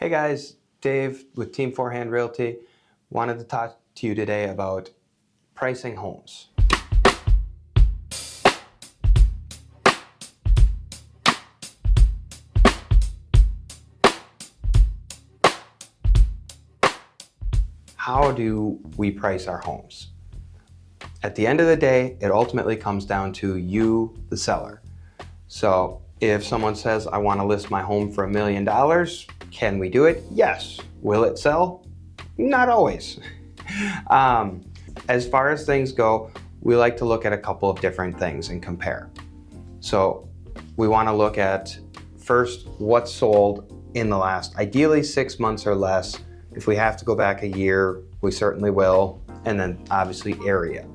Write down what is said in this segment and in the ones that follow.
Hey guys, Dave with Team Forehand Realty. Wanted to talk to you today about pricing homes. How do we price our homes? At the end of the day, it ultimately comes down to you, the seller. So if someone says, I want to list my home for $1 million, can we do it? Yes. Will it sell? Not always. As far as things go, we like to look at a couple of different things and compare. So we want to look at first what's sold in the last, ideally 6 months or less. If we have to go back a year, we certainly will. And then obviously area.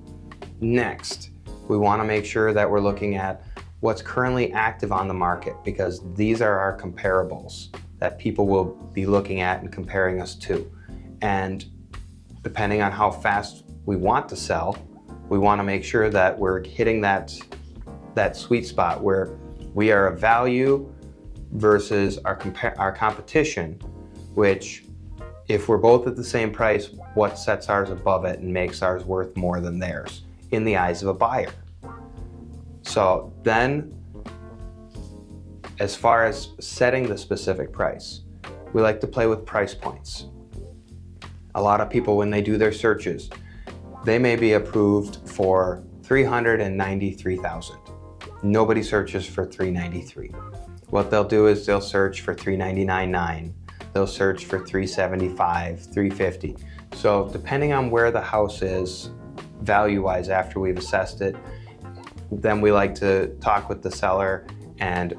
Next, we want to make sure that we're looking at what's currently active on the market, because these are our comparables that people will be looking at and comparing us to. And depending on how fast we want to sell, we want to make sure that we're hitting that sweet spot where we are a value versus our competition, which if we're both at the same price, what sets ours above it and makes ours worth more than theirs in the eyes of a buyer. So then, as far as setting the specific price, we like to play with price points. A lot of people, when they do their searches, they may be approved for $393,000. Nobody searches for $393,000. What they'll do is they'll search for $399,900. They'll search for $375,000, $350,000. So depending on where the house is, value-wise, after we've assessed it, then we like to talk with the seller and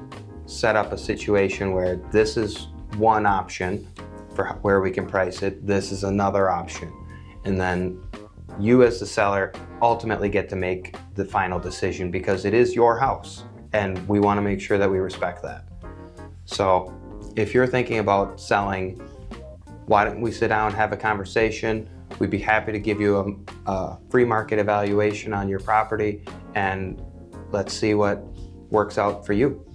set up a situation where this is one option for where we can price it, this is another option. And then you as the seller ultimately get to make the final decision, because it is your house and we want to make sure that we respect that. So if you're thinking about selling, why don't we sit down and have a conversation? We'd be happy to give you a free market evaluation on your property, and let's see what works out for you.